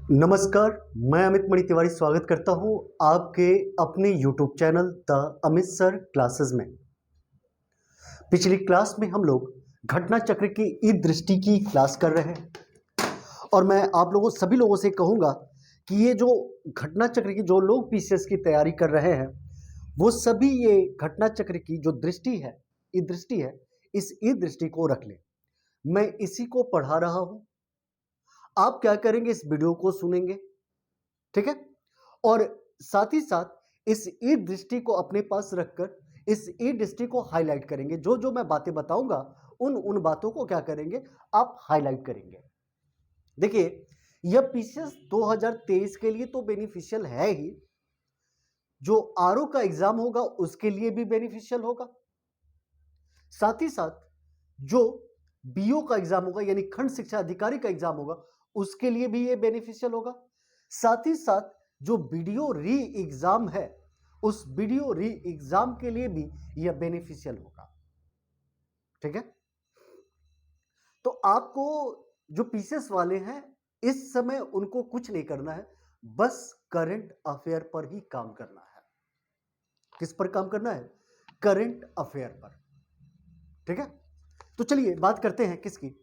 नमस्कार, मैं अमित मणि तिवारी स्वागत करता हूं आपके अपने YouTube channel the Amit sir classes में। पिछली क्लास में हम लोग घटना चक्र की ई दृष्टि की क्लास कर रहे हैं और मैं आप लोगों सभी लोगों से कहूंगा कि ये जो घटना चक्र की जो लोग पीसीएस की तैयारी कर रहे हैं वो सभी ये घटना चक्र की जो दृष्टि है, ई दृष्टि है, इस ई दृष्टि को रख लें। मैं इसी को पढ़ा रहा हूं। आप क्या करेंगे, इस वीडियो को सुनेंगे, ठीक है, और साथ ही साथ इस ई दृष्टि को अपने पास रखकर इस ई दृष्टि को हाईलाइट करेंगे। जो जो मैं बातें बताऊंगा उन बातों को क्या करेंगे, आप हाईलाइट करेंगे। देखिए, यह पीसीएस 2023 के लिए तो बेनिफिशियल है ही, जो आरओ का एग्जाम होगा उसके लिए भी बेनिफिशियल होगा, साथ ही साथ जो बीओ का एग्जाम होगा यानी खंड शिक्षा अधिकारी का एग्जाम होगा उसके लिए भी ये बेनिफिशियल होगा, साथ ही साथ जो वीडियो री एग्जाम है उस वीडियो री एग्जाम के लिए भी यह बेनिफिशियल होगा। ठीक है, तो आपको जो पीसीएस वाले हैं इस समय उनको कुछ नहीं करना है, बस करंट अफेयर पर ही काम करना है। किस पर काम करना है? करंट अफेयर पर। ठीक है, तो चलिए बात करते हैं किसकी,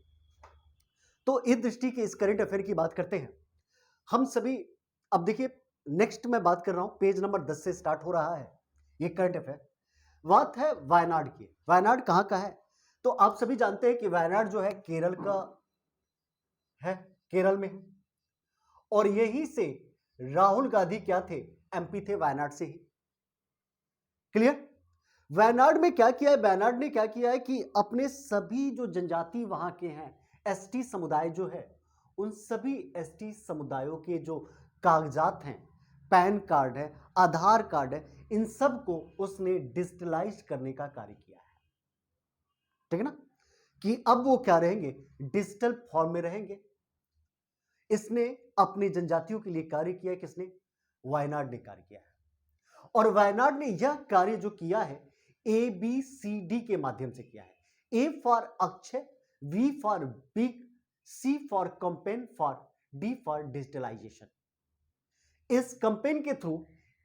तो इस दृष्टि के इस करंट अफेयर की बात करते हैं हम सभी। अब देखिए, नेक्स्ट मैं बात कर रहा हूं, पेज नंबर 10 से स्टार्ट हो रहा है ये करंट अफेयर। बात है वायनाड की। वायनाड कहां का है? तो आप सभी जानते हैं कि वायनाड जो है केरल का है, केरल में है, और यहीं से राहुल गांधी क्या थे, एमपी थे वायनाड से ही। क्लियर? वायनाड में क्या किया है? वायनाड ने क्या किया है कि अपने सभी जो जनजाति वहां के हैं, एसटी समुदाय जो है, उन सभी एसटी समुदायों के जो कागजात हैं, पैन कार्ड है, आधार कार्ड है, इन सब को उसने डिजिटलाइज करने का कार्य किया है। ठीक है ना, कि अब वो क्या रहेंगे, डिजिटल फॉर्म में रहेंगे। इसने अपनी जनजातियों के लिए कार्य किया है। किसने? वायनाड ने कार्य किया है। और वायनाड ने यह कार्य जो किया है ABCD के माध्यम से किया है। A for Akshay, V for big, C for campaign, for D for digitalization. इस कंपेन के थ्रू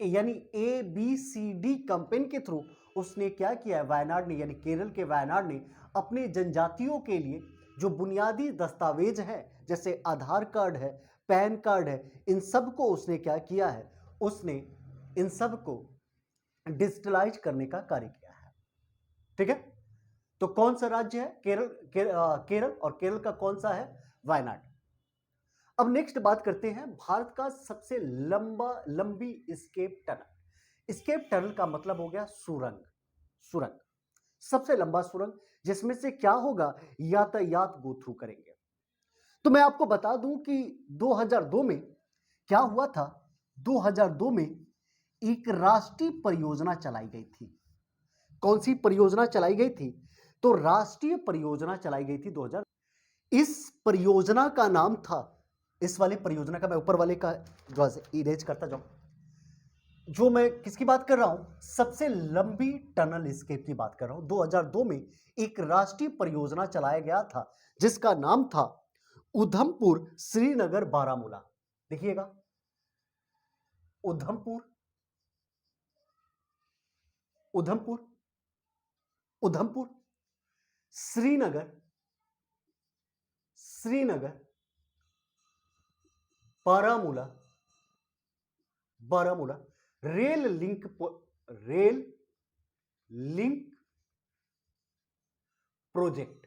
यानी ABCD कंपेन के थ्रू उसने क्या किया है वायनाड ने, यानी केरल के वायनाड ने अपने जनजातियों के लिए जो बुनियादी दस्तावेज है जैसे आधार कार्ड है, पैन कार्ड है, इन सब को उसने क्या किया है, उसने इन सब को डिजिटलाइज करने का कार्य किया है। ठीक है, तो कौन सा राज्य है? केरल, और केरल का कौन सा है? वायनाड। अब नेक्स्ट बात करते हैं भारत का सबसे लंबी स्केप टनल। स्केप टनल का मतलब हो गया सुरंग। सुरंग, सबसे लंबा सुरंग, जिसमें से क्या होगा, यातायात गो थ्रू करेंगे। तो मैं आपको बता दूं कि 2002 में क्या हुआ था। 2002 में एक राष्ट्रीय परियोजना चलाई गई थी। कौन सी परियोजना चलाई गई थी? तो राष्ट्रीय परियोजना चलाई गई थी 2000। इस परियोजना का नाम था, इस वाली परियोजना का मैं ऊपर वाले का जो इरेज करता जाऊं, जो मैं किसकी बात कर रहा हूं, सबसे लंबी टनल स्केप की बात कर रहा हूं। 2002 में एक राष्ट्रीय परियोजना चलाया गया था जिसका नाम था उधमपुर श्रीनगर बारामूला। देखिएगा, Udhampur, Udhampur, Udhampur, Srinagar, Srinagar, Baramulla, Baramulla rail link project.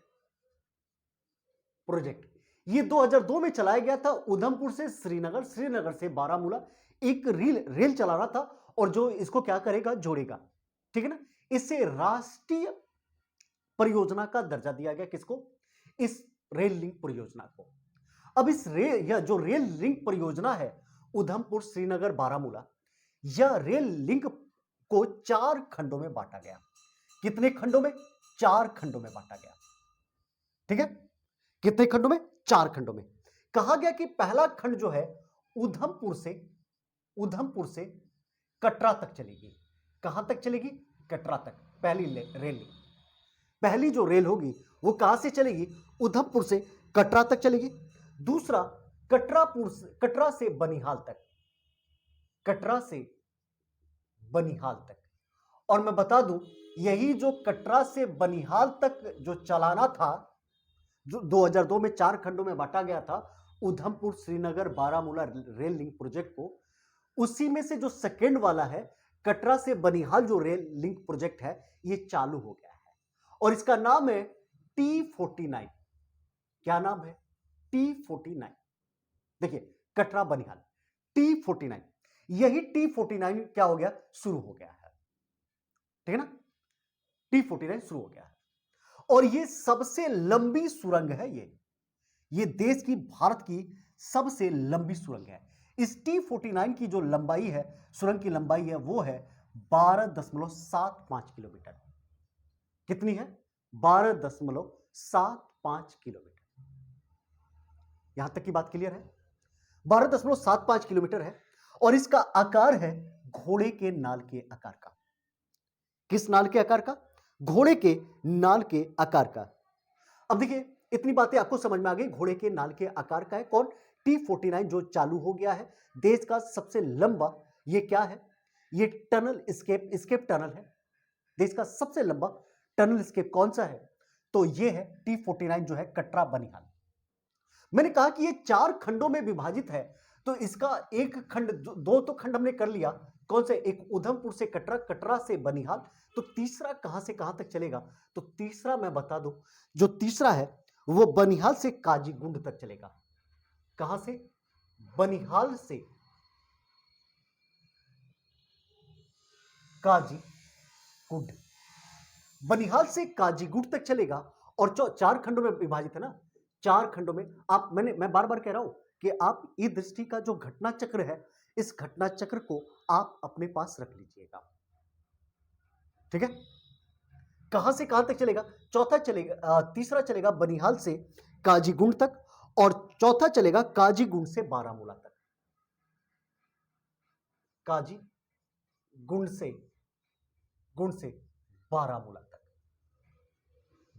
ये 2002 में चलाया गया था। उधमपुर से श्रीनगर, श्रीनगर से बारामूला एक रेल चला रहा था, और जो इसको क्या करेगा, जोड़ेगा। ठीक है ना, इससे राष्ट्रीय परियोजना का दर्जा दिया गया। किसको? इस रेल लिंक परियोजना को। अब इस जो रेल लिंक परियोजना है उधमपुर श्रीनगर बारामूला, यह रेल लिंक को 4 खंडों में बांटा गया। कितने खंडों में? 4 खंडों में बांटा गया। ठीक है, कितने खंडों में? 4 खंडों में। कहा गया कि पहला खंड जो है उधमपुर से कटरा तक चलेगी। कहां तक चलेगी? कटरा तक। पहली जो रेल होगी वो कहां से चलेगी? उधमपुर से कटरा तक चलेगी। दूसरा कटरा से बनिहाल तक, कटरा से बनिहाल तक। और मैं बता दूं, यही जो कटरा से बनिहाल तक जो चलाना था, जो 2002 में 4 खंडों में बांटा गया था, Udhampur Srinagar Baramulla rail link project को, उसी में से जो सेकेंड वाला है कटरा से बनिहाल जो रेल लिंक प्रोजेक्ट है, ये चालू हो गया है और इसका नाम है T49। क्या नाम है? T49। देखिए, कटरा बनिहाल T49, यही T49 क्या हो गया? शुरू हो गया है। ठीक है ना? T49 शुरू हो गया है और ये सबसे लंबी सुरंग है। ये देश की, भारत की सबसे लंबी सुरंग है। इस T49 की जो लंबाई है, सुरंग की लंबाई है, वो है 12.75 किलोमीटर। कितनी है? 12.75 किलोमीटर। यहां तक की बात क्लियर है? 12.75 किलोमीटर है और इसका आकार है घोड़े के नाल के आकार का। किस नाल के आकार का? घोड़े के नाल के आकार का। अब देखिए, इतनी बातें आपको समझ में आ गई, घोड़े के नाल के आकार का है कौन? T49 जो चालू हो गया है, देश का सबसे लंबा, ये क्या है? ये टनल स्केप टनल है। देश का सबसे लंबा टनल स्केप कौन सा है? तो ये है T49 जो है कटरा बनिहाल। मैंने कहा कि ये 4 खंडों में विभाजित है, तो इसका एक खंड, दो तो खंड हमने कर लिया। कौन से? एक उधमपुर से कटरा, कटरा से बनिहाल। तो तीसरा कहां से कहां तक चलेगा? तो तीसरा मैं बता दूं, जो तीसरा है वो बनिहाल से काजीगुंड तक चलेगा। कहां से? बनिहाल से काजीगुंड, बनिहाल से काजीगुंड तक चलेगा और 4 खंडों में विभाजित है ना। 4 खंडों में आप, मैं बार बार कह रहा हूं कि आप ई दृष्टि का जो घटना चक्र है, इस घटना चक्र को आप अपने पास रख लीजिएगा। ठीक है? कहां से कहां तक चलेगा? चौथा चलेगा, तीसरा चलेगा बनिहाल से काजीगुंड तक और चौथा चलेगा काजीगुंड से बारामूला तक। काजीगुंड से बारामूला तक,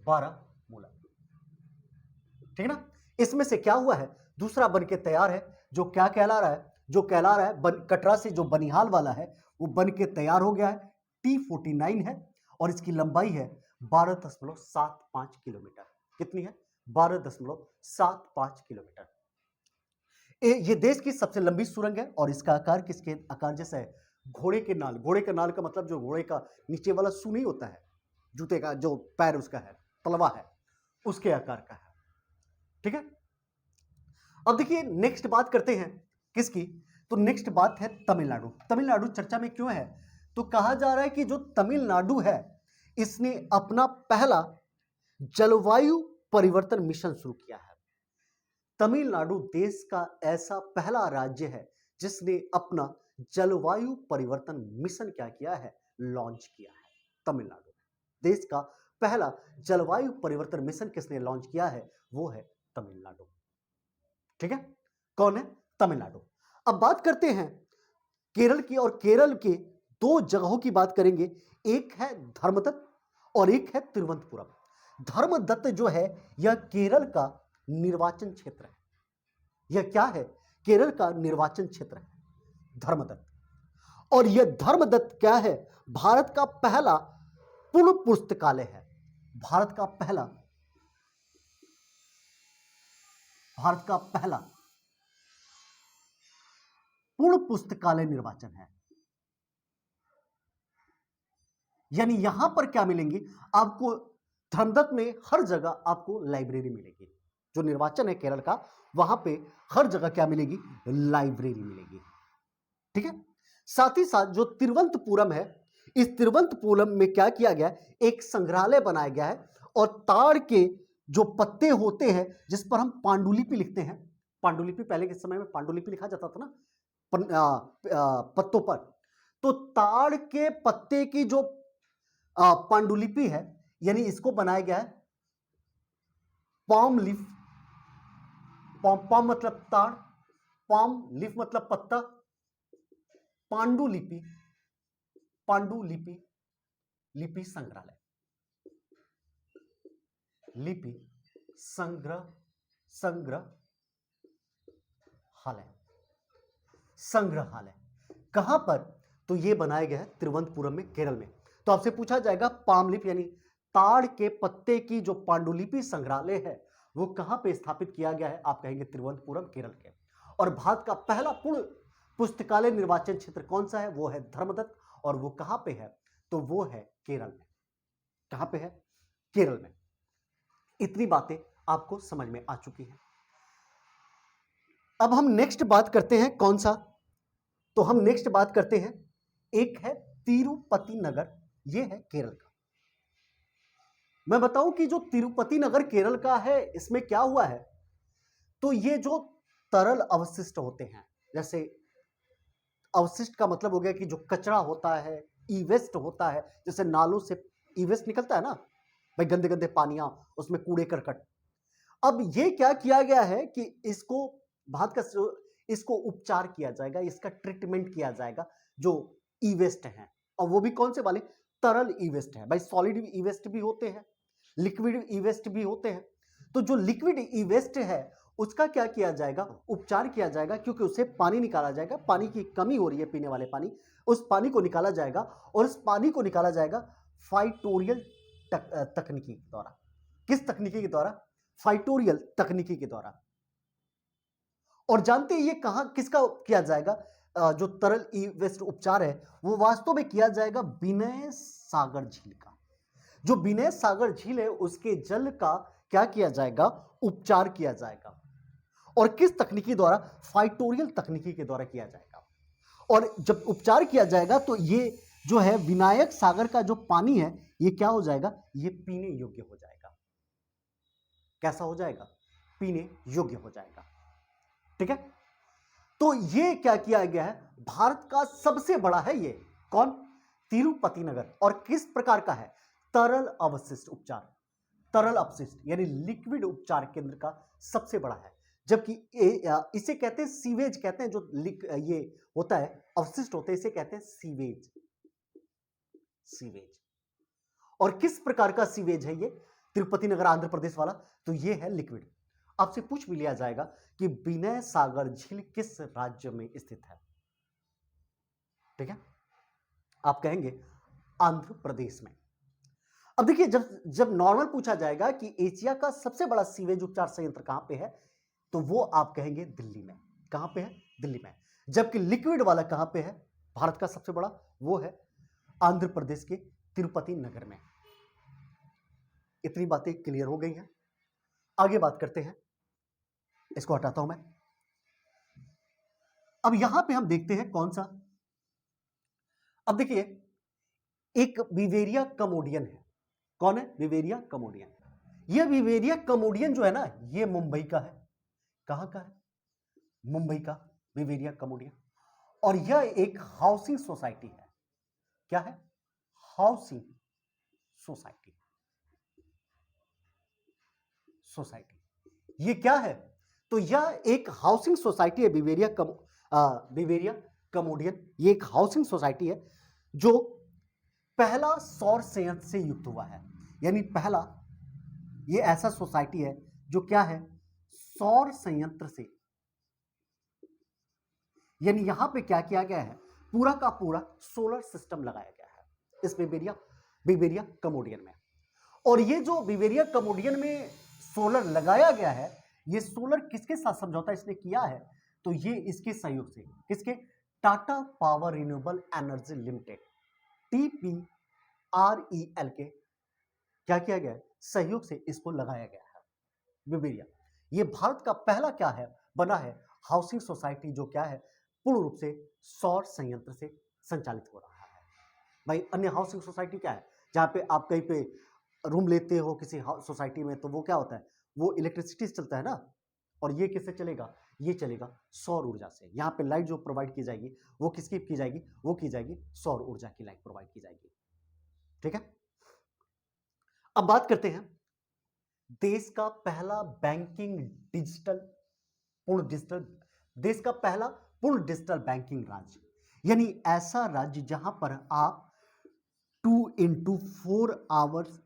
बारामूला। ठीक है ना? इसमें से क्या हुआ है? दूसरा बन के तैयार है, जो क्या कहला रहा है? जो कहला रहा है कटरा से जो बनिहाल वाला है, वो बन के तैयार हो गया है। T49 है और इसकी लंबाई है 12.75 किलोमीटर। कितनी है? 12.75 किलोमीटर। ये देश की सबसे लंबी सुरंग है और इसका आकार किसके आकार जैसा है? घोड़े के नाल। घोड़े के नाल का मतलब जो घोड़े का नीचे वाला सू नहीं होता है, जूते का जो पैर उसका है, तलवा है, उसके आकार का है। ठीक है? अब देखिए, नेक्स्ट बात करते हैं किसकी? तो नेक्स्ट बात है तमिलनाडु। तमिलनाडु चर्चा में क्यों है? तो कहा जा रहा है कि जो तमिलनाडु है, इसने अपना पहला जलवायु परिवर्तन मिशन शुरू किया है। तमिलनाडु देश का ऐसा पहला राज्य है जिसने अपना जलवायु परिवर्तन मिशन क्या किया है? लॉन्च किया है। तमिलनाडु देश का पहला जलवायु परिवर्तन मिशन किसने लॉन्च किया है? वो है तमिलनाडु। ठीक है? कौन है? तमिलनाडु। अब बात करते हैं केरल की, और केरल के 2 जगहों की बात करेंगे। एक है धर्मदत्त और एक है तिरुवनंतपुरम। धर्मदत्त जो है, यह केरल का निर्वाचन क्षेत्र है। यह क्या है? केरल का निर्वाचन क्षेत्र है धर्मदत्त। और यह धर्मदत्त क्या है? भारत का पहला पूर्ण पुस्तकालय है। भारत का पहला पूर्ण पुस्तकालय निर्वाचन है। यानी यहां पर क्या मिलेंगी आपको? धर्मदत्त में हर जगह आपको लाइब्रेरी मिलेगी। जो निर्वाचन है केरल का, वहां पे हर जगह क्या मिलेगी? लाइब्रेरी मिलेगी। ठीक है? साथ ही साथ जो तिरुवनंतपुरम है, इस तिरुवनंतपुरम में क्या किया गया? एक संग्रहालय बनाया गया है और ताड़ के जो पत्ते होते हैं, जिस पर हम पांडुलिपि लिखते हैं, पांडुलिपि पहले के समय में पांडुलिपि लिखा जाता था ना पत्तों पर, तो ताड़ के पत्ते की जो पांडुलिपि है, यानी इसको बनाया गया है पाम लीफ। पाम मतलब ताड़, पाम लीफ मतलब पत्ता, पांडुलिपि, लिपि संग्रहालय, लिपि संग्रहालय संग्रहालय कहां पर? तो ये बनाया गया है तिरुवनंतपुरम में, केरल में। तो आपसे पूछा जाएगा पाम लीफ यानी ताड़ के पत्ते की जो पांडुलिपि संग्रहालय है वो कहां पे स्थापित किया गया है? आप कहेंगे तिरुवनंतपुरम, केरल के। और भारत का पहला पूर्ण पुस्तकालय निर्वाचन क्षेत्र कौन सा है? वो है धर्मदत्त, और वो कहां पे है? तो वो है केरल में। कहां पे है? केरल में। इतनी बातें आपको समझ में आ चुकी हैं। अब हम नेक्स्ट बात करते हैं कौन सा? तो हम नेक्स्ट बात करते हैं, एक है तिरुपति नगर, यह है केरल का। मैं बताऊं कि जो तिरुपति नगर केरल का है, इसमें क्या हुआ है? तो ये जो तरल अवशिष्ट होते हैं, जैसे अवशिष्ट का मतलब हो गया कि जो कचरा होता है, ई वेस्ट होता है, जैसे नालों से ई वेस्ट निकलता है ना भाई, गंदे गंदे पानियां, उसमें कूड़े करकट। अब ये क्या किया गया है कि इसको भारत का इसको उपचार किया जाएगा, इसका ट्रीटमेंट किया जाएगा, जो ई वेस्ट है। और वो भी कौन से वाले? तरल ई वेस्ट है भाई। सॉलिड ई वेस्ट भी होते हैं, लिक्विड ई वेस्ट भी होते हैं। तो जो लिक्विड ई वेस्ट है उसका क्या किया जाएगा? उपचार किया जाएगा, क्योंकि उससे पानी निकाला जाएगा। पानी की कमी हो रही है पीने वाले पानी, उस पानी को निकाला जाएगा, और उस पानी को निकाला जाएगा फाइटोरियल तकनीकी के द्वारा। किस तकनीकी के द्वारा? फाइटोरियल तकनीकी के द्वारा। और जानते हैं ये कहां किसका किया जाएगा? जो तरल ई वेस्ट उपचार है वो वास्तव में किया जाएगा विनय सागर झील का। जो विनय सागर झील है उसके जल का क्या किया जाएगा? उपचार किया जाएगा। और किस तकनीकी द्वारा? फाइटोरियल तकनीकी के द्वारा किया जाएगा। और जब उपचार किया जाएगा तो ये जो है विनायक सागर का जो पानी है ये क्या हो जाएगा? ये पीने योग्य हो जाएगा। कैसा हो जाएगा? पीने योग्य हो जाएगा। ठीक है। तो ये क्या किया गया है? भारत का सबसे बड़ा है ये। कौन? तिरुपति नगर। और किस प्रकार का है? तरल अवशिष्ट उपचार, तरल अपशिष्ट यानी लिक्विड उपचार केंद्र का सबसे बड़ा है। जबकि इसे कहते हैं सीवेज, कहते हैं जो ये होता है अवशिष्ट होते हैं, इसे कहते हैं सीवेज। सीवेज। और किस प्रकार का सीवेज है ये? तिरुपति नगर आंध्र प्रदेश वाला। तो ये है लिक्विड। आपसे पूछ भी लिया जाएगा कि विनय सागर झील किस राज्य में स्थित है? ठीक है, आप कहेंगे आंध्र प्रदेश में। अब देखिए, जब जब नॉर्मल पूछा जाएगा कि एशिया का सबसे बड़ा सीवेज उपचार संयंत्र कहां पे है, तो वो आप कहेंगे दिल्ली में। कहां पे है? दिल्ली में। जबकि लिक्विड वाला कहां पे है भारत का सबसे बड़ा? वो है आंध्र प्रदेश के तिरुपति नगर में। इतनी बातें क्लियर हो गई हैं। आगे बात करते हैं, इसको हटाता हूं मैं। अब यहां पे हम देखते हैं कौन सा। अब देखिए, एक विवेरिया कमोडियन है। कौन है? विवेरिया कमोडियन। यह विवेरिया कमोडियन जो है ना, यह मुंबई का है। कहां का है? मुंबई का विवेरिया कमोडियन। और यह एक हाउसिंग सोसाइटी है। क्या है? Housing society. सोसाइटी ये क्या है? तो यह एक हाउसिंग सोसाइटी है, विवेरिया कमोडियन। ये एक हाउसिंग सोसाइटी है जो पहला सौर संयंत्र से युक्त हुआ है। यानी पहला ये ऐसा सोसाइटी है जो क्या है? सौर संयंत्र से। यानी यहां पे क्या किया गया है? पूरा का पूरा सोलर सिस्टम लगाया गया है इस विवेरिया कमोडियन में। और ये जो विवेरिया कमोडियन में सोलर लगाया गया है, ये सोलर किसके साथ समझौता इसने किया है? तो ये इसके सहयोग से, किसके? Tata power renewable energy limited, TPREL के क्या किया गया है? सहयोग से इसको लगाया गया है विवेरिया। ये भारत का पहला क्या है? बना है हाउसिंग सोसाइटी जो क्या है? पूर्ण रूप से सौर संयंत्र से संचालित हो रहा है। भाई अन्य हाउसिंग सोसाइटी क्या है? जहां पे आप कहीं पे रूम लेते हो किसी सोसाइटी में, तो वो क्या होता है? वो इलेक्ट्रिसिटी से चलता है ना। और ये किससे चलेगा? ये चलेगा सौर ऊर्जा से। यहाँ पे लाइट जो प्रोवाइड की जाएगी वो किसकी की जाएगी? वो की जाएगी सौर ऊर्जा की लाइट प्रोवाइड की जाएगी। ठीक है। अब बात करते हैं देश का पहला बैंकिंग डिजिटल, पूर्ण डिजिटल, देश का पहला पूर्ण डिजिटल बैंकिंग राज्य। यानी ऐसा राज्य जहां पर आप 2x4 आवर्स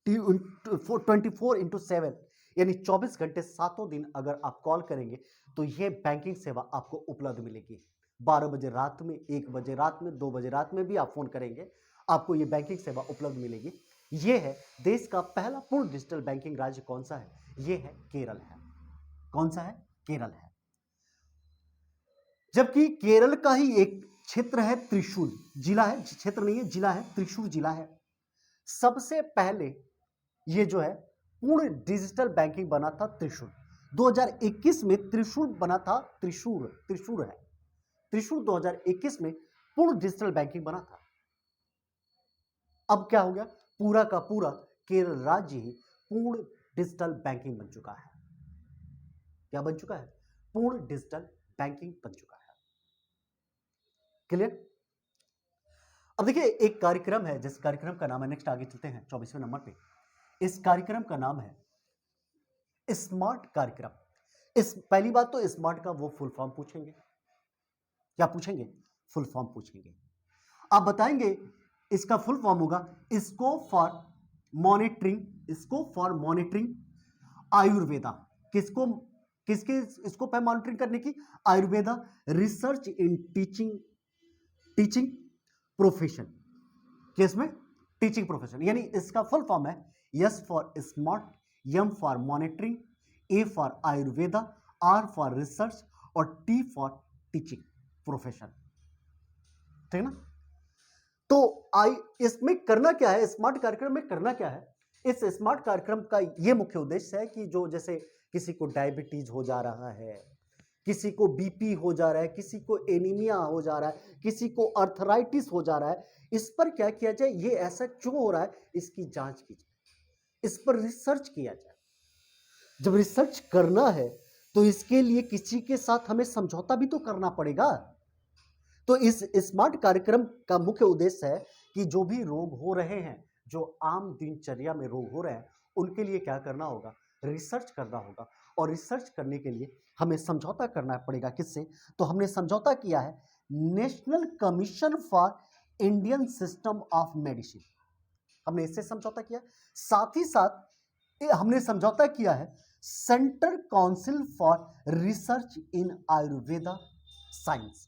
24x7 यानी 24 घंटे 7 दिन अगर आप कॉल करेंगे तो ये बैंकिंग सेवा आपको उपलब्ध मिलेगी। 12 बजे रात में, 1 बजे रात में, 2 बजे रात में भी आप फोन करेंगे, आपको ये बैंकिंग सेवा उपलब्ध मिलेगी। ये है देश का पहला पूर्ण डिजिटल बैंकिंग राज्य कौन सा है? ये है केरल है। कौन सा है? केरल है। जबकि केरल का ही एक क्षेत्र है त्रिशूर, जिला है, क्षेत्र नहीं है, जिला है, त्रिशूर जिला है। सबसे पहले ये जो है पूर्ण डिजिटल बैंकिंग बना था त्रिशूर। 2021 में त्रिशूर बना था, त्रिशूर है, त्रिशूर 2021 में पूर्ण डिजिटल बैंकिंग बना था। अब क्या हो गया? पूरा का पूरा केरल राज्य ही पूर्ण डिजिटल बैंकिंग बन चुका है। क्या बन चुका है? पूर्ण डिजिटल बैंकिंग बन चुका है। क्लियर? अब देखिए एक कार्यक्रम है, जिस कार्यक्रम का नाम है, नेक्स्ट आगे चलते हैं 24वें नंबर पे। इस कार्यक्रम का नाम है स्मार्ट कार्यक्रम। इस पहली बात तो स्मार्ट का वो फुल फॉर्म पूछेंगे। क्या पूछेंगे? फुल फॉर्म पूछेंगे। आप बताएंगे इसका फुल फॉर्म होगा स्कोप फॉर मॉनिटरिंग आयुर्वेदा। किसके स्कोप है मॉनिटरिंग करने की? Ayurveda research in teaching profession. किसमें? Teaching profession. यानी इसका फुल फॉर्म है S for smart, M for monitoring, A for Ayurveda, R for research और टी फॉर टीचिंग प्रोफेशन। ठीक है ना? तो इसमें करना क्या है, स्मार्ट कार्यक्रम में करना क्या है? इस स्मार्ट कार्यक्रम का यह मुख्य उद्देश्य है कि जो जैसे किसी को डायबिटीज हो जा रहा है, किसी को बीपी हो जा रहा है, किसी को एनीमिया हो जा रहा है, किसी को अर्थराइटिस हो जा रहा है, इस पर क्या किया जाए, ये ऐसा क्यों हो रहा है, इसकी जांच की जाए, इस पर रिसर्च किया जाए। जब रिसर्च करना है तो इसके लिए किसी के साथ हमें समझौता भी तो करना पड़ेगा। तो इस स्मार्ट कार्यक्रम का मुख्य उद्देश्य है कि जो भी रोग हो रहे हैं, जो आम दिनचर्या में रोग हो रहे हैं, उनके लिए क्या करना होगा? रिसर्च करना होगा। और रिसर्च करने के लिए हमें समझौता करना पड़ेगा। किससे? तो हमने समझौता किया है national commission for Indian system of medicine, हमने इससे समझौता किया। साथ ही साथ हमने समझौता किया है central council for research in Ayurveda science.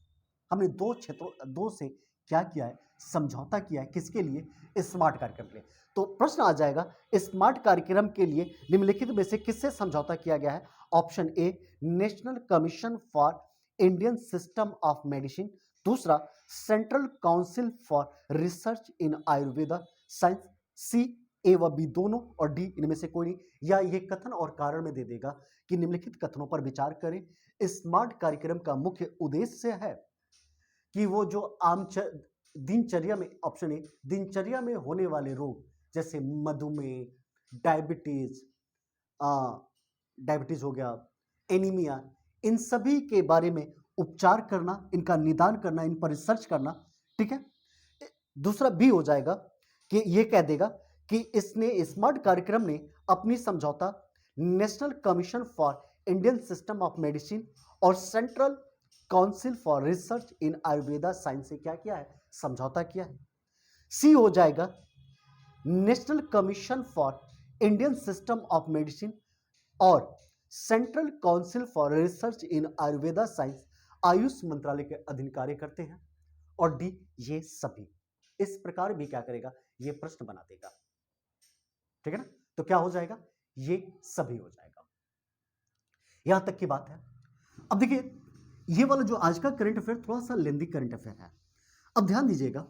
हमने दो से क्या किया है? समझौता किया है। किसके लिए? स्मार्ट कार्यक्रम के लिए। तो प्रश्न आ जाएगा स्मार्ट कार्यक्रम के लिए निम्नलिखित में से किससे समझौता किया गया है? Option A national commission for Indian system of medicine, दूसरा central council for research in Ayurveda science, C A व बी दोनों और डी इनमें से कोई नहीं। या ये कथन और कारण में दे देगा कि निम्नलिखित कथनों पर विचार करें। स्मार्ट कार्यक्रम का मुख्य उद्देश्य है कि वो जो दिनचर्या में, ऑप्शन ए दिनचर्या में होने वाले रोग जैसे मधुमेह, डायबिटीज, डायबिटीज हो गया, एनीमिया, इन सभी के बारे में उपचार करना, इनका निदान करना, इन पर रिसर्च करना। ठीक है। दूसरा बी हो जाएगा कि ये कह देगा कि इसने स्मार्ट कार्यक्रम ने अपनी समझौता national commission for Indian system of medicine और central council for research in Ayurveda science से क्या किया है? समझौता किया है। सी हो जाएगा national commission for Indian system of medicine और central council for research in Ayurveda science AYUSH मंत्रालय के अधीन कार्य करते हैं। और डी ये सभी। इस प्रकार भी क्या करेगा? ये प्रश्न बना देगा। ठीक है ना? तो क्या हो जाएगा? ये सभी हो जाएगा। यहां तक की बात है। अब देखिए ये वाला जो आज का करंट अफेयर थोड़ा सा लेंदी करंट अफेयर है। अब ध्यान दीजिएगा।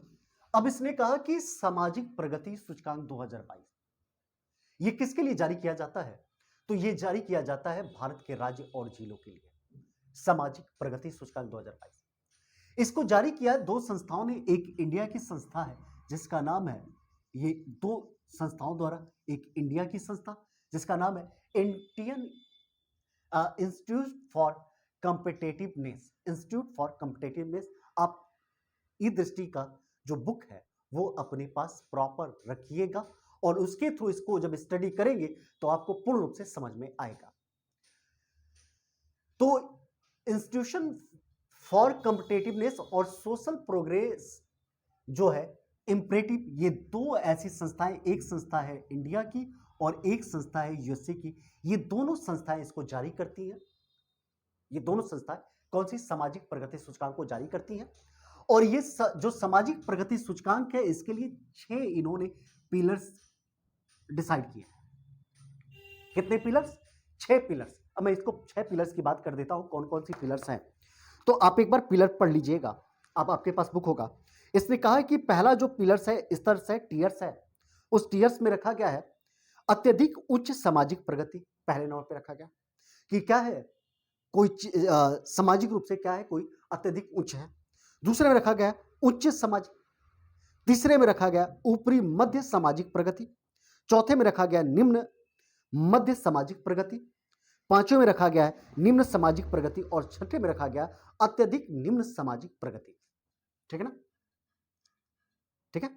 अब इसने कहा कि सामाजिक प्रगति सूचकांक 2022 ये किसके लिए जारी किया जाता है? तो ये जारी किया जाता है भारत के राज्य और जिलों के लिए। सामाजिक प्रगति सूचकांक 2022 इसको जारी किया दो संस्थाओं ने। एक इंडिया की संस्था है जिसका नाम है, ये दो संस्थाओं द्वारा, एक इंडिया की संस्था जिसका नाम है Indian institute for competitiveness, institute for competitiveness. आप ई दृष्टि का जो बुक है वो अपने पास प्रॉपर रखिएगा और उसके थ्रू इसको जब स्टडी करेंगे तो आपको पूर्ण रूप से समझ में आएगा। तो इंस्टीट्यूशन फॉर कॉम्पिटेटिवनेस और सोशल प्रोग्रेस जो है इम्परेटिव, ये दो ऐसी संस्थाएं, एक संस्था है इंडिया की और एक संस्था है यूएसए की। ये दोनों संस्थाएं इसको जारी करती हैं। ये दोनों संस्थाएं कौन सी सामाजिक प्रगति सूचकांक को जारी करती हैं। और ये जो सामाजिक प्रगति सूचकांक है इसके लिए 6 इन्होंने पिलर्स डिसाइड किए हैं। कितने पिलर्स? 6 पिलर्स। अब मैं इसको 6 पिलर्स की बात कर देता हूं, कौन कौन सी पिलर्स हैं। तो आप एक बार पिलर पढ़ लीजिएगा, अब आपके पास बुक होगा। इसने कहा है कि पहला जो पिलर्स है, स्तर्स है, टीयर्स है, उस टीयर्स में रखा गया है अत्यधिक उच्च सामाजिक प्रगति। पहले नंबर पे रखा गया कि क्या है, कोई सामाजिक रूप से क्या है, कोई अत्यधिक उच्च है। दूसरे में रखा गया उच्च समाज। तीसरे में रखा गया ऊपरी मध्य सामाजिक प्रगति। चौथे में रखा गया निम्न मध्य सामाजिक प्रगति। पांचवें में रखा गया है निम्न सामाजिक प्रगति। और छठे में रखा गया अत्यधिक निम्न सामाजिक प्रगति। ठीक है ना? ठीक है।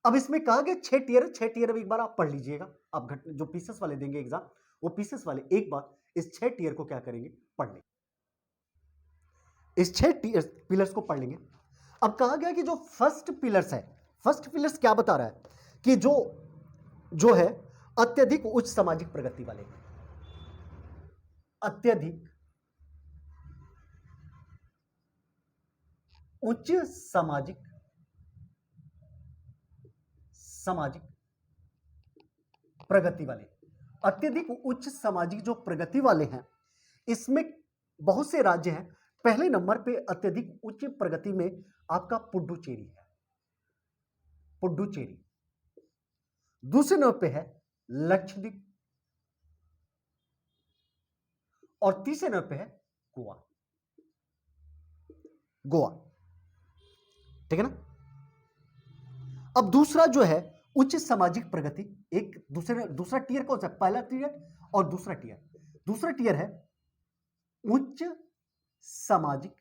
अब इसमें कहा गया 6 टीयर, 6 टीयर एक बार आप पढ़ लीजिएगा। आप जो पीसेस वाले देंगे एग्जाम, वो पीसेस वाले एक बार इस 6 टीयर को क्या करेंगे, पढ़ लेंगे। इस 6 पिलर्स को पढ़ लेंगे। अब कहा गया कि जो फर्स्ट पिलर्स है, फर्स्ट पिलर्स क्या बता रहा है कि जो है अत्यधिक उच्च सामाजिक प्रगति वाले, अत्यधिक उच्च सामाजिक प्रगति वाले, अत्यधिक उच्च सामाजिक जो प्रगति वाले हैं, इसमें बहुत से राज्य हैं। पहले नंबर पे अत्यधिक उच्च प्रगति में आपका पुडुचेरी है, पुडुचेरी। दूसरे नंबर पे है लक्षद्वीप और तीसरे नंबर पे है गोवा, गोवा। ठीक है ना? अब दूसरा जो है उच्च सामाजिक प्रगति, एक दूसरा टीयर कौन सा? पहला टीयर और दूसरा टीयर। दूसरा टीयर है उच्च सामाजिक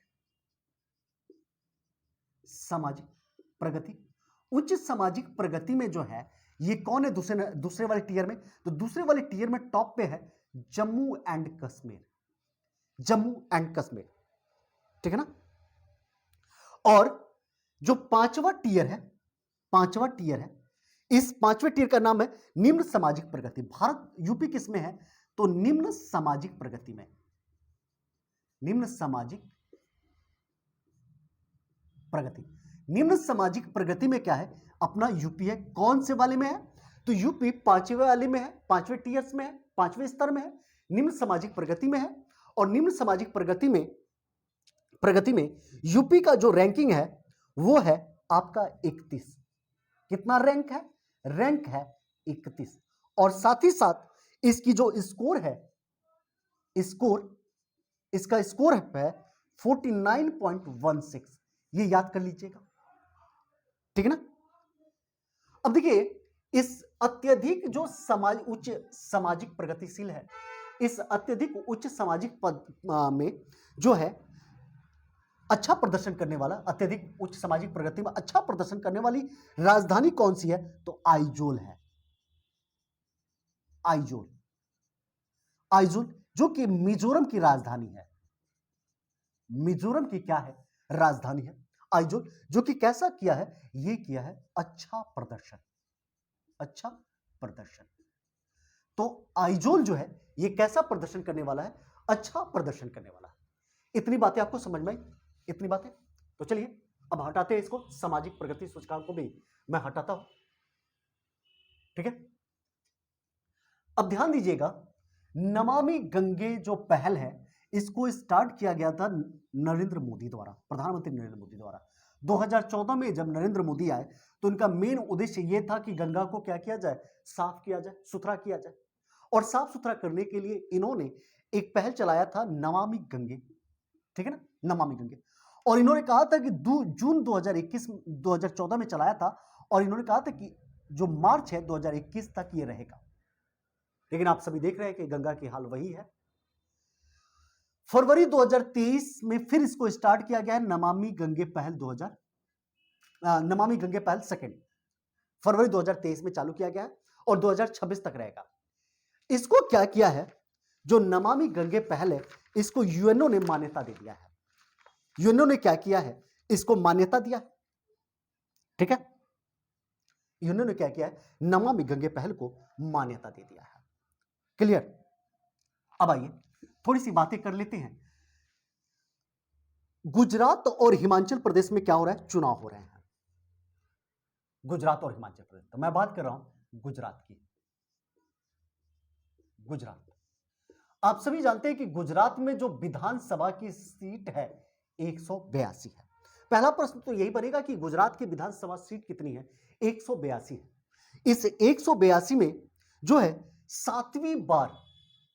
प्रगति। उच्च सामाजिक प्रगति में जो है ये कौन है दूसरे वाले टीयर में? तो दूसरे वाले टीयर में टॉप पे है जम्मू एंड कश्मीर, जम्मू एंड कश्मीर। ठीक है ना? और जो पांचवा टीयर है, इस पांचवें टीयर का नाम है निम्न सामाजिक प्रगति। भारत यूपी किस में है? तो निम्न सामाजिक प्रगति में, निम्न सामाजिक प्रगति। निम्न सामाजिक प्रगति में क्या है? अपना यूपी है। कौन से वाले में है? तो यूपी पांचवें वाले में है, पांचवें टीयर्स में है, पांचवें स्तर में है, निम्न सामाजिक प्रगति में है। और निम्न सामाजिक प्रगति में यूपी का जो रैंकिंग है वो है आपका 31। कितना रैंक है? रैंक है 31। और साथ ही साथ इसकी जो स्कोर है, इसका स्कोर है 49.16। ये याद कर लीजिएगा। ठीक है ना? अब देखिए, इस अत्यधिक जो उच्च सामाजिक प्रगतिशील है, इस अत्यधिक उच्च सामाजिक पद में जो है अच्छा प्रदर्शन करने वाला, अत्यधिक उच्च सामाजिक प्रगति में अच्छा प्रदर्शन करने वाली राजधानी कौन सी है? तो आइजोल है। आइजोल, आइजोल जो कि मिजोरम की राजधानी है। मिजोरम की क्या है? राजधानी है आइजोल। जो कि कैसा किया है? ये किया है अच्छा प्रदर्शन, अच्छा प्रदर्शन। तो आइजोल जो है ये कैसा प्रदर्शन करने वाला है? अच्छा प्रदर्शन करने वाला है। इतनी बातें आपको समझ में आई? इतनी बातें। तो चलिए अब हटाते हैं इसको, सामाजिक प्रगति सूचकांक को भी मैं हटाता हूं। ठीक है? अब ध्यान दीजिएगा, नमामि गंगे जो पहल है इसको स्टार्ट किया गया था नरेंद्र मोदी द्वारा, प्रधानमंत्री नरेंद्र मोदी द्वारा। 2014 में जब नरेंद्र मोदी आए तो उनका मेन उद्देश्य यह था कि गंगा को क्या किया जाए? साफ किया जाए, सुथरा किया जाए। और साफ सुथरा करने के लिए इन्होंने एक पहल चलाया था नमामि गंगे। ठीक है ना? नमामि गंगे। और इन्होंने कहा था कि जून 2014 में चलाया था। और इन्होंने कहा था कि जो मार्च है 2021 तक ये रहेगा। लेकिन आप सभी देख रहे हैं कि गंगा की हाल वही है। फरवरी 2023 में फिर इसको स्टार्ट किया गया है नमामि गंगे पहल नमामि गंगे पहल सेकेंड, फरवरी 2023 में चालू किया गया है और 2026 तक रहेगा। इसको क्या किया है? जो नमामि गंगे पहल है इसको यूएनओ ने मान्यता दे दिया है। यूएनओ ने क्या किया है? इसको मान्यता दिया है। ठीक है? यूएनओ ने क्या किया है? नमामि गंगे पहल को मान्यता दे दिया है। क्लियर? अब आइए थोड़ी सी बातें कर लेते हैं। गुजरात और हिमाचल प्रदेश में क्या हो रहा है? चुनाव हो रहे हैं। गुजरात और हिमाचल प्रदेश, तो मैं बात कर रहा हूं गुजरात की। गुजरात, आप सभी जानते हैं कि गुजरात में जो विधानसभा की सीट है 182 है। पहला प्रश्न तो यही बनेगा कि गुजरात की विधानसभा सीट कितनी है? 182 है। इस 182 में जो है 7वीं बार,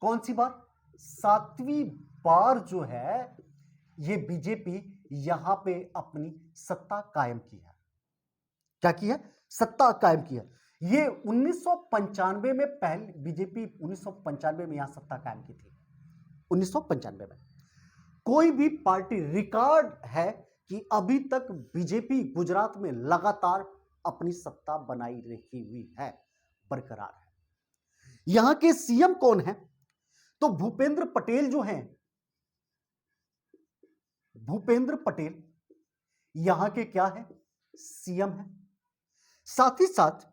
कौन सी बार? 7वीं बार जो है ये बीजेपी यहां पे अपनी सत्ता कायम की है। क्या की है? सत्ता कायम की है। ये 1995 में पहले बीजेपी 1995 में यहां सत्ता कायम की थी। 1995 में कोई भी पार्टी रिकॉर्ड है कि अभी तक बीजेपी गुजरात में लगातार अपनी सत्ता बनाई रखी हुई है, बरकरार है। यहां के सीएम कौन है? तो भूपेंद्र पटेल जो हैं, भूपेंद्र पटेल यहां के क्या है? सीएम है। साथ ही साथ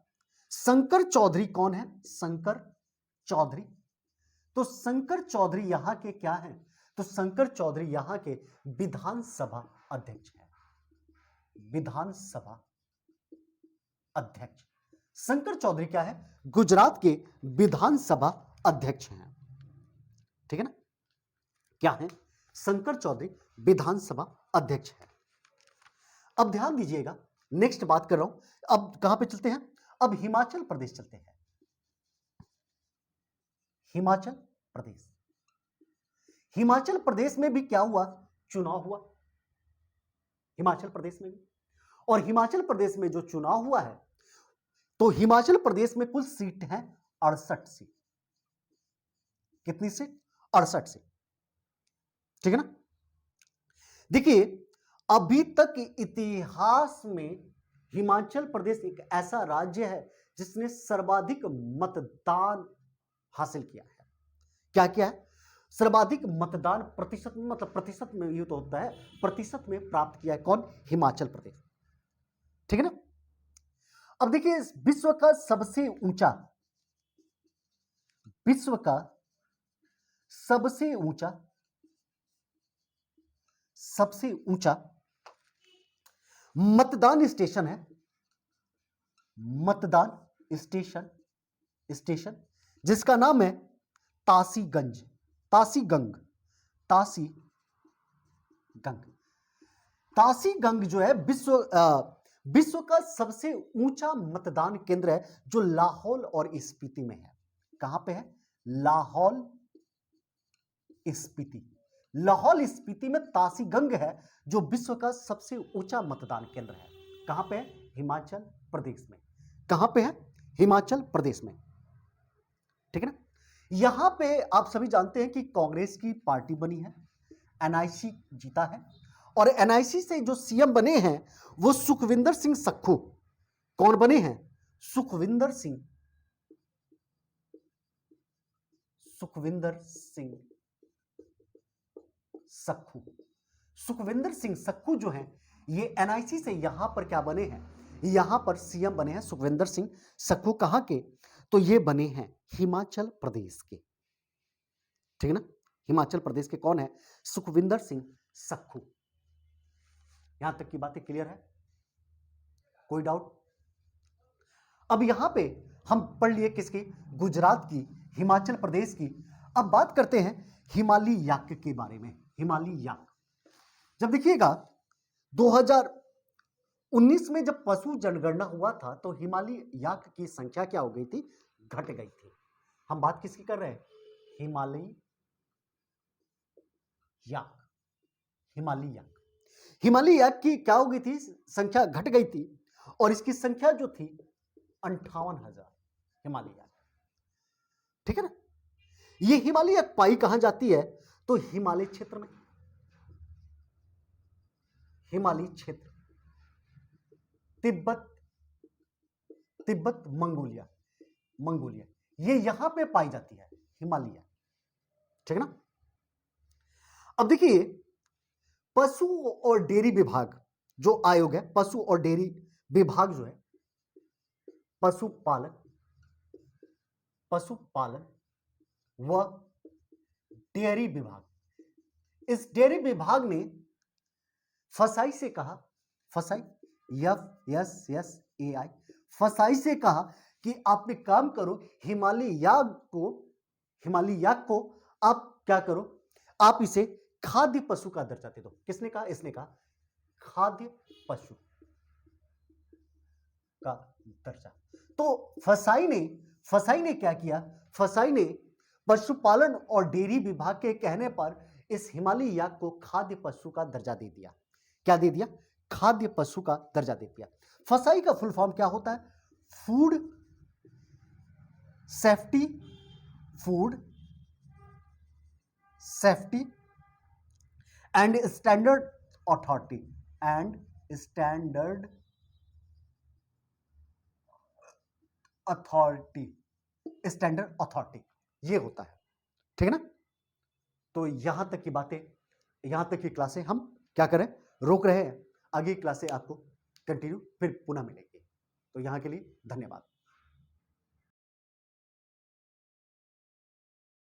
शंकर चौधरी कौन है? शंकर चौधरी। तो शंकर चौधरी यहां के क्या है? तो शंकर चौधरी यहां के विधानसभा अध्यक्ष हैं। विधानसभा अध्यक्ष शंकर चौधरी क्या है? गुजरात के विधानसभा अध्यक्ष हैं। ठीक है ना? क्या है? शंकर चौधरी विधानसभा अध्यक्ष है। अब ध्यान दीजिएगा, नेक्स्ट बात कर रहा हूं। अब कहां पे चलते हैं? अब हिमाचल प्रदेश चलते हैं। हिमाचल प्रदेश, हिमाचल प्रदेश में भी क्या हुआ? चुनाव हुआ हिमाचल प्रदेश में भी। और हिमाचल प्रदेश में जो चुनाव हुआ है, तो हिमाचल प्रदेश में कुल सीट है 68 सीट। कितनी सीट? 68 सीट। ठीक है ना? देखिए, अभी तक इतिहास में हिमाचल प्रदेश एक ऐसा राज्य है जिसने सर्वाधिक मतदान हासिल किया है। क्या किया है? सर्वाधिक मतदान प्रतिशत में, मतलब प्रतिशत में ये तो होता है, प्रतिशत में प्राप्त किया है। कौन? हिमाचल प्रदेश। ठीक है ना? अब देखिए, विश्व का सबसे ऊंचा, विश्व का सबसे ऊंचा, सबसे ऊंचा मतदान स्टेशन है, मतदान स्टेशन, स्टेशन जिसका नाम है तासीगंज, तासीगंग, तासीगंग। तासीगंग जो है विश्व का सबसे ऊंचा मतदान केंद्र है, जो लाहौल और स्पीति में है। कहां पे है? लाहौल स्पीति। लाहौल स्पीति में तासीगंग है, जो विश्व का सबसे ऊंचा मतदान केंद्र है। कहां पे है? हिमाचल प्रदेश में। कहां पे है? हिमाचल प्रदेश में। ठीक है ना? यहां पे आप सभी जानते हैं कि कांग्रेस की पार्टी बनी है, एनआईसी जीता है, और एनआईसी से जो सीएम बने हैं वो सुखविंदर सिंह सक्खू। कौन बने हैं? सुखविंदर सिंह, सुखविंदर सिंह सक्खू। सुखविंदर सिंह सक्खू जो हैं, ये एनआईसी से यहां पर क्या बने हैं? यहां पर सीएम बने हैं सुखविंदर सिंह सक्खू। कहां के? तो ये बने हैं हिमाचल प्रदेश के। ठीक है ना? हिमाचल प्रदेश के कौन है? सुखविंदर सिंह सक्खू। यहां तक की बातें क्लियर है? कोई डाउट? अब यहां पे हम पढ़ लिए किसकी? गुजरात की, हिमाचल प्रदेश की। अब बात करते हैं हिमालयी याक के बारे में। हिमालयी याक, जब देखिएगा 2019 में जब पशु जनगणना हुआ था, तो हिमालयी याक की संख्या क्या हो गई थी? घट गई थी। हम बात किसकी कर रहे हैं? हिमालयी याक, हिमालयी याक। हिमालयी याक की क्या हो गई थी? संख्या घट गई थी, और इसकी संख्या जो थी 58,000 हिमालयी याक। ठीक है ना? ये हिमालयी याक पाई कहां जाती है? तो हिमालय क्षेत्र में, हिमालयी क्षेत्र, तिब्बत, तिब्बत, मंगोलिया, मंगोलिया, ये यहां पे पाई जाती है हिमालयी याक। ठीक है ना? अब देखिए, पशु और डेयरी विभाग जो आयोग है, पशु और डेयरी विभाग जो है, पशुपालन, पशुपालन व डेयरी विभाग। इस डेयरी विभाग ने फसाई से कहा, फसाई FSSAI, फसाई से कहा कि आप एक काम करो, हिमालय याक को आप क्या करो, आप इसे खाद्य पशु का दर्जा दे दो। किसने कहा? इसने कहा खाद्य पशु का दर्जा। तो फसाई ने क्या किया? फसाई ने पशुपालन और डेयरी विभाग के कहने पर इस हिमालय याक को खाद्य पशु का दर्जा दे दिया। क्या दे दिया? खाद्य पशु का दर्जा दे दिया। फसाई का फुल फॉर्म क्या होता है? Food safety and standard authority, standard authority, ये होता है। ठीक है ना? तो यहां तक की बातें, यहां तक की क्लासें हम क्या करें, रोक रहे हैं। आगे क्लासें आपको कंटिन्यू फिर पुनः मिलेंगी। तो यहां के लिए धन्यवाद।